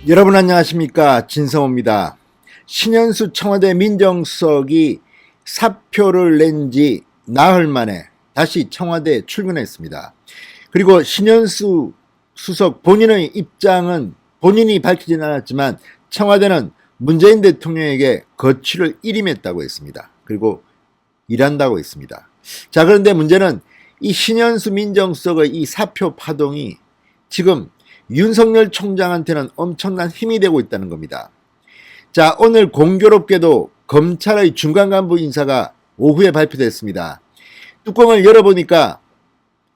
여러분 안녕하십니까, 진성호입니다. 신현수 청와대 민정수석이 사표를 낸 지 나흘 만에 다시 청와대에 출근했습니다. 그리고 신현수 수석 본인의 입장은 본인이 밝히진 않았지만 청와대는 문재인 대통령에게 거취를 일임했다고 했습니다. 그리고 일한다고 했습니다. 자, 그런데 문제는 이 신현수 민정수석의 이 사표 파동이 지금 윤석열 총장한테는 엄청난 힘이 되고 있다는 겁니다. 자, 오늘 공교롭게도 검찰의 중간 간부 인사가 오후에 발표됐습니다. 뚜껑을 열어보니까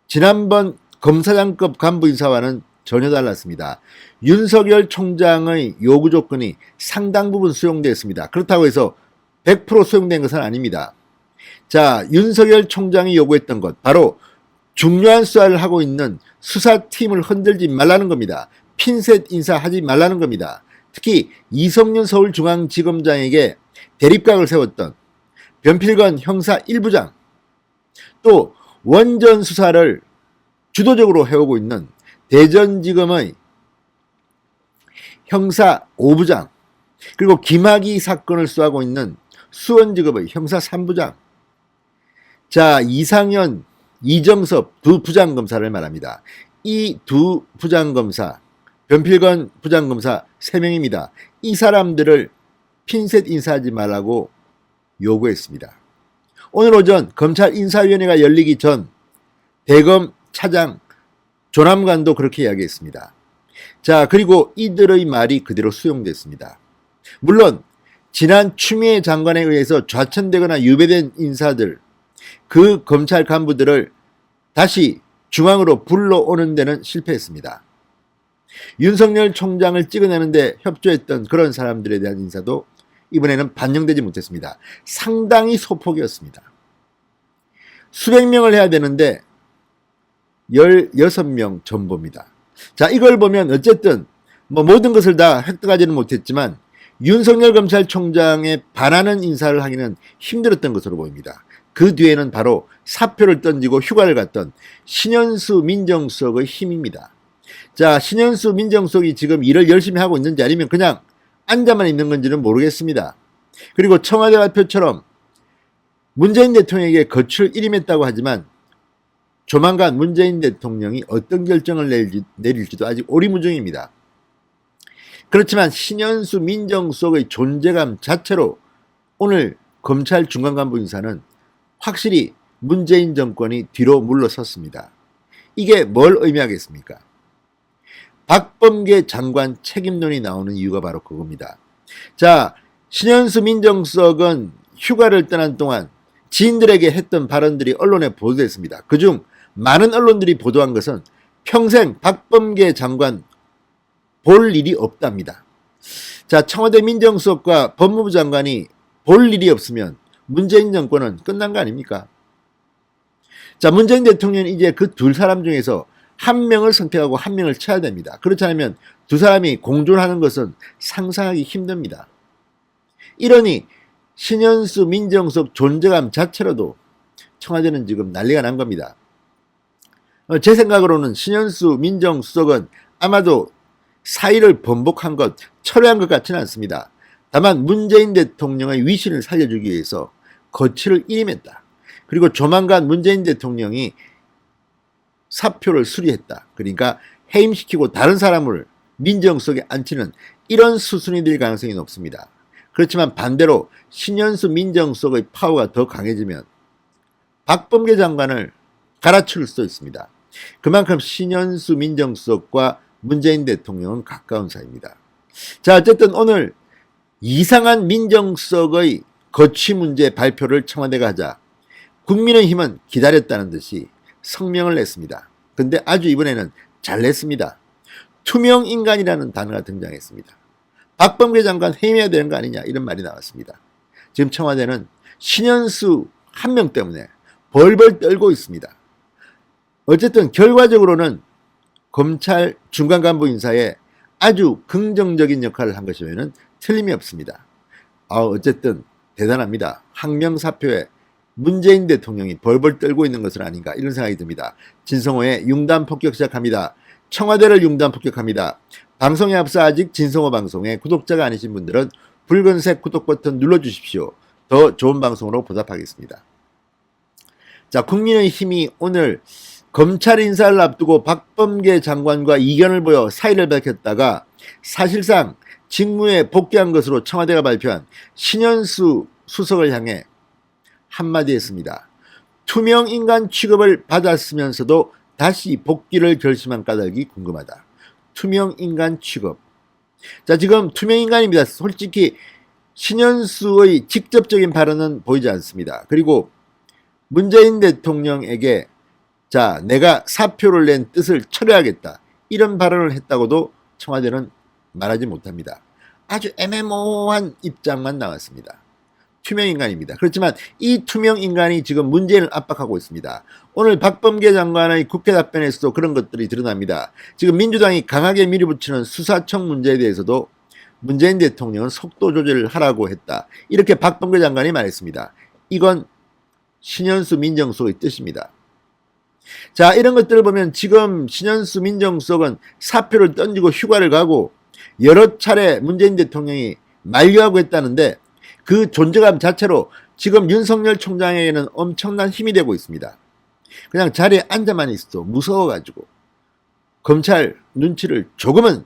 지난번 검사장급 간부 인사와는 전혀 달랐습니다. 윤석열 총장의 요구 조건이 상당 부분 수용됐습니다. 그렇다고 해서 100% 수용된 것은 아닙니다. 자, 윤석열 총장이 요구했던 것, 바로 중요한 수사를 하고 있는 수사팀을 흔들지 말라는 겁니다. 핀셋 인사하지 말라는 겁니다. 특히 이성윤 서울중앙지검장에게 대립각을 세웠던 변필건 형사 1부장, 또 원전 수사를 주도적으로 해오고 있는 대전지검의 형사 5부장, 그리고 김학의 사건을 수사하고 있는 수원지검의 형사 3부장, 자, 이상현, 이정섭 두 부장검사를 말합니다. 이 두 부장검사, 변필건 부장검사 3명입니다. 이 사람들을 핀셋 인사하지 말라고 요구했습니다. 오늘 오전 검찰 인사위원회가 열리기 전 대검 차장 조남관도 그렇게 이야기했습니다. 자, 그리고 이들의 말이 그대로 수용됐습니다. 물론 지난 추미애 장관에 의해서 좌천되거나 유배된 인사들, 그 검찰 간부들을 다시 중앙으로 불러오는 데는 실패했습니다. 윤석열 총장을 찍어내는데 협조했던 그런 사람들에 대한 인사도 이번에는 반영되지 못했습니다. 상당히 소폭이었습니다. 수백 명을 해야 되는데 16명 전부입니다. 자, 이걸 보면 어쨌든 모든 것을 다 획득하지는 못했지만 윤석열 검찰총장에 반하는 인사를 하기는 힘들었던 것으로 보입니다. 그 뒤에는 바로 사표를 던지고 휴가를 갔던 신현수 민정수석의 힘입니다. 자, 신현수 민정수석이 지금 일을 열심히 하고 있는지 아니면 그냥 앉아만 있는 건지는 모르겠습니다. 그리고 청와대 발표처럼 문재인 대통령에게 거취를 일임했다고 하지만 조만간 문재인 대통령이 어떤 결정을 내릴지도 아직 오리무중입니다. 그렇지만 신현수 민정수석의 존재감 자체로 오늘 검찰 중간간부 인사는 확실히 문재인 정권이 뒤로 물러섰습니다. 이게 뭘 의미하겠습니까? 박범계 장관 책임론이 나오는 이유가 바로 그겁니다. 자, 신현수 민정수석은 휴가를 떠난 동안 지인들에게 했던 발언들이 언론에 보도됐습니다. 그중 많은 언론들이 보도한 것은 평생 박범계 장관 볼 일이 없답니다. 자, 청와대 민정수석과 법무부 장관이 볼 일이 없으면 문재인 정권은 끝난 거 아닙니까? 자, 문재인 대통령은 이제 그 두 사람 중에서 한 명을 선택하고 한 명을 쳐야 됩니다. 그렇지 않으면 두 사람이 공존하는 것은 상상하기 힘듭니다. 이러니 신현수 민정수석 존재감 자체로도 청와대는 지금 난리가 난 겁니다. 제 생각으로는 신현수 민정수석은 아마도 사의를 번복한 것, 철회한 것 같지는 않습니다. 다만 문재인 대통령의 위신을 살려주기 위해서 거취를 일임했다. 그리고 조만간 문재인 대통령이 사표를 수리했다. 그러니까 해임시키고 다른 사람을 민정수석에 앉히는 이런 수순이 될 가능성이 높습니다. 그렇지만 반대로 신현수 민정수석의 파워가 더 강해지면 박범계 장관을 갈아치울 수도 있습니다. 그만큼 신현수 민정수석과 문재인 대통령은 가까운 사이입니다. 자, 어쨌든 오늘 이상한 민정수석의 거취 문제 발표를 청와대가 하자 국민의힘은 기다렸다는 듯이 성명을 냈습니다. 근데 아주 이번에는 잘 냈습니다. 투명인간이라는 단어가 등장했습니다. 박범계 장관 해임해야 되는 거 아니냐 이런 말이 나왔습니다. 지금 청와대는 신현수 한 명 때문에 벌벌 떨고 있습니다. 어쨌든 결과적으로는 검찰 중간간부 인사에 아주 긍정적인 역할을 한 것이면 틀림이 없습니다. 어쨌든 대단합니다. 항명사표에 문재인 대통령이 벌벌 떨고 있는 것은 아닌가 이런 생각이 듭니다. 진성호의 융단 폭격 시작합니다. 청와대를 융단 폭격합니다. 방송에 앞서 아직 진성호 방송에 구독자가 아니신 분들은 붉은색 구독 버튼 눌러주십시오. 더 좋은 방송으로 보답하겠습니다. 자, 국민의힘이 오늘 검찰 인사를 앞두고 박범계 장관과 이견을 보여 사의를 밝혔다가 사실상 직무에 복귀한 것으로 청와대가 발표한 신현수 수석을 향해 한마디 했습니다. 투명 인간 취급을 받았으면서도 다시 복귀를 결심한 까닭이 궁금하다. 투명 인간 취급. 자, 지금 투명 인간입니다. 솔직히 신현수의 직접적인 발언은 보이지 않습니다. 그리고 문재인 대통령에게 자, 내가 사표를 낸 뜻을 철회하겠다. 이런 발언을 했다고도 청와대는 말하지 못합니다. 아주 애매모호한 입장만 나왔습니다. 투명인간입니다. 그렇지만 이 투명인간이 지금 문재인을 압박하고 있습니다. 오늘 박범계 장관의 국회 답변에서도 그런 것들이 드러납니다. 지금 민주당이 강하게 밀어붙이는 수사청 문제에 대해서도 문재인 대통령은 속도 조절을 하라고 했다. 이렇게 박범계 장관이 말했습니다. 이건 신현수 민정수석의 뜻입니다. 자, 이런 것들을 보면 지금 신현수 민정수석은 사표를 던지고 휴가를 가고 여러 차례 문재인 대통령이 만류하고 했다는데 그 존재감 자체로 지금 윤석열 총장에게는 엄청난 힘이 되고 있습니다. 그냥 자리에 앉아만 있어도 무서워가지고 검찰 눈치를 조금은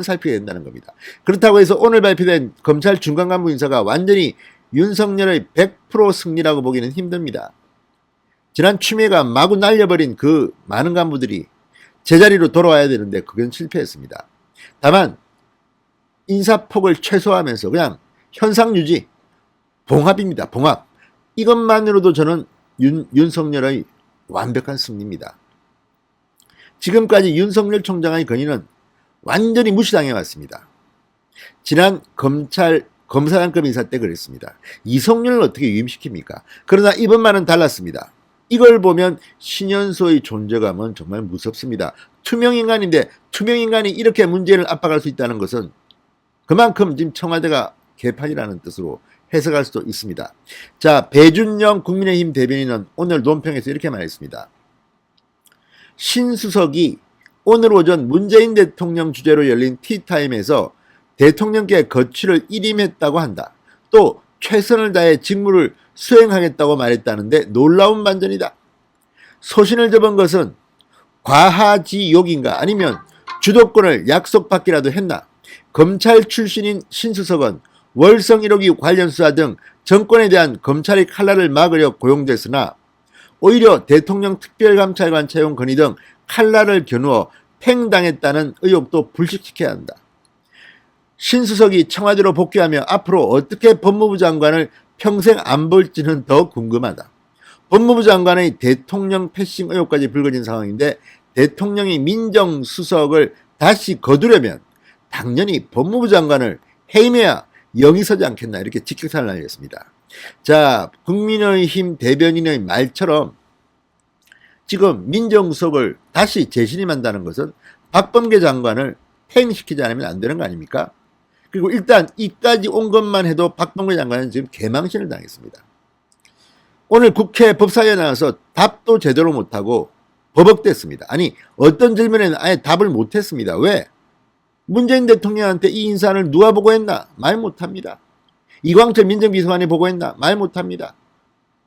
살피게 된다는 겁니다. 그렇다고 해서 오늘 발표된 검찰 중간간부 인사가 완전히 윤석열의 100% 승리라고 보기는 힘듭니다. 지난 추미애가 마구 날려버린 그 많은 간부들이 제자리로 돌아와야 되는데 그건 실패했습니다. 다만 인사폭을 최소화하면서 그냥 현상 유지, 봉합입니다. 봉합. 이것만으로도 저는 윤석열의 완벽한 승리입니다. 지금까지 윤석열 총장의 건의는 완전히 무시당해 왔습니다. 지난 검사장급 인사 때 그랬습니다. 이성윤을 어떻게 유임시킵니까? 그러나 이번만은 달랐습니다. 이걸 보면 신현수의 존재감은 정말 무섭습니다. 투명인간인데 투명인간이 이렇게 문재인을 압박할 수 있다는 것은 그만큼 지금 청와대가 개판이라는 뜻으로 해석할 수도 있습니다. 자, 배준영 국민의힘 대변인은 오늘 논평에서 이렇게 말했습니다. 신수석이 오늘 오전 문재인 대통령 주재로 열린 티타임에서 대통령께 거취를 일임했다고 한다. 또 최선을 다해 직무를 수행하겠다고 말했다는데 놀라운 반전이다. 소신을 접은 것은 과하지욕인가 아니면 주도권을 약속받기라도 했나. 검찰 출신인 신수석은 월성 1호기 관련 수사 등 정권에 대한 검찰의 칼날을 막으려 고용됐으나 오히려 대통령 특별감찰관 채용 건의 등 칼날을 겨누어 팽당했다는 의혹도 불식시켜야 한다. 신수석이 청와대로 복귀하며 앞으로 어떻게 법무부 장관을 평생 안 볼지는 더 궁금하다. 법무부 장관의 대통령 패싱 의혹까지 불거진 상황인데 대통령이 민정수석을 다시 거두려면 당연히 법무부 장관을 해임해야 영이 서지 않겠나 이렇게 직격탄을 날렸습니다. 자, 국민의힘 대변인의 말처럼 지금 민정수석을 다시 재신임한다는 것은 박범계 장관을 퇴임시키지 않으면 안 되는 거 아닙니까? 그리고 일단 이까지 온 것만 해도 박범계 장관은 지금 개망신을 당했습니다. 오늘 국회 법사위에 나와서 답도 제대로 못하고 버벅댔습니다. 아니 어떤 질문에는 아예 답을 못했습니다. 왜? 문재인 대통령한테 이 인사를 누가 보고했나? 말 못합니다. 이광철 민정비서관이 보고했나? 말 못합니다.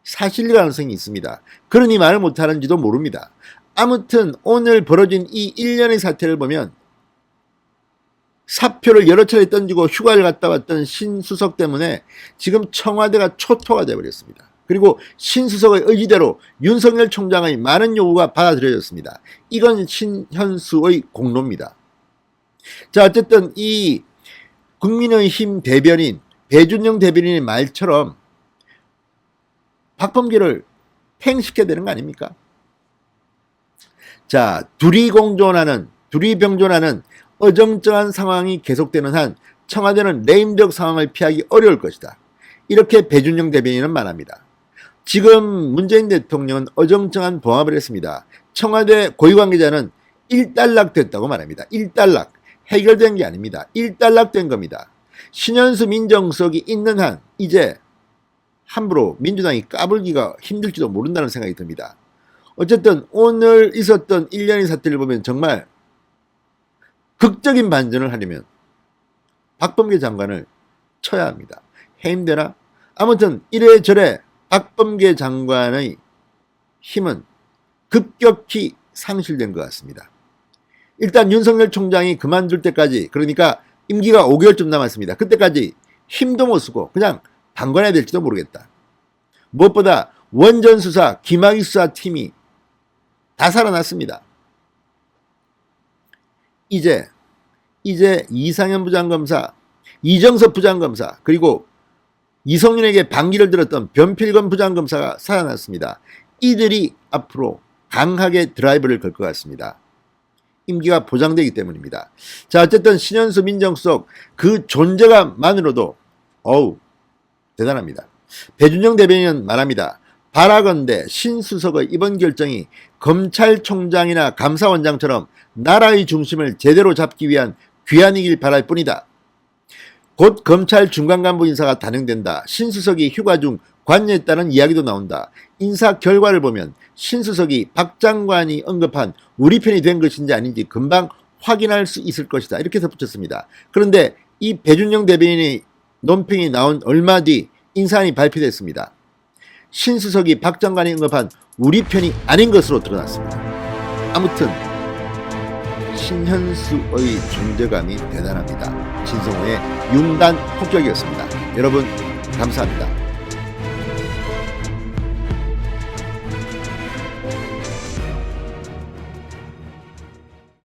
사실 가능성이 있습니다. 그러니 말을 못하는지도 모릅니다. 아무튼 오늘 벌어진 이 일련의 사태를 보면 사표를 여러 차례 던지고 휴가를 갔다 왔던 신수석 때문에 지금 청와대가 초토화 되어버렸습니다. 그리고 신수석의 의지대로 윤석열 총장의 많은 요구가 받아들여졌습니다. 이건 신현수의 공로입니다. 자, 어쨌든 이 국민의힘 대변인 배준영 대변인의 말처럼 박범계를 팽시켜야 되는 거 아닙니까? 자, 둘이 병존하는 어정쩡한 상황이 계속되는 한 청와대는 레임덕 상황을 피하기 어려울 것이다. 이렇게 배준영 대변인은 말합니다. 지금 문재인 대통령은 어정쩡한 봉합을 했습니다. 청와대 고위관계자는 일단락 됐다고 말합니다. 일단락. 해결된 게 아닙니다. 일단락 된 겁니다. 신현수 민정수석이 있는 한 이제 함부로 민주당이 까불기가 힘들지도 모른다는 생각이 듭니다. 어쨌든 오늘 있었던 일련의 사태를 보면 정말 극적인 반전을 하려면 박범계 장관을 쳐야 합니다. 해임되나? 아무튼 이래저래 박범계 장관의 힘은 급격히 상실된 것 같습니다. 일단 윤석열 총장이 그만둘 때까지, 그러니까 임기가 5개월쯤 남았습니다. 그때까지 힘도 못 쓰고 그냥 방관해야 될지도 모르겠다. 무엇보다 원전 수사, 김학의 수사 팀이 다 살아났습니다. 이제 이상현 부장검사, 이정섭 부장검사, 그리고 이성윤에게 반기를 들었던 변필건 부장검사가 살아났습니다. 이들이 앞으로 강하게 드라이브를 걸 것 같습니다. 임기가 보장되기 때문입니다. 자, 어쨌든 신현수 민정수석 그 존재감만으로도 대단합니다. 배준영 대변인은 말합니다. 바라건대 신수석의 이번 결정이 검찰총장이나 감사원장처럼 나라의 중심을 제대로 잡기 위한 귀환이길 바랄 뿐이다. 곧 검찰 중간간부 인사가 단행된다. 신수석이 휴가 중 관여했다는 이야기도 나온다. 인사 결과를 보면 신수석이 박 장관이 언급한 우리 편이 된 것인지 아닌지 금방 확인할 수 있을 것이다. 이렇게 덧붙였습니다. 그런데 이 배준영 대변인의 논평이 나온 얼마 뒤 인사안이 발표됐습니다. 신수석이 박 장관이 언급한 우리 편이 아닌 것으로 드러났습니다. 아무튼 신현수의 존재감이 대단합니다. 진성호의 융단 폭격이었습니다. 여러분 감사합니다.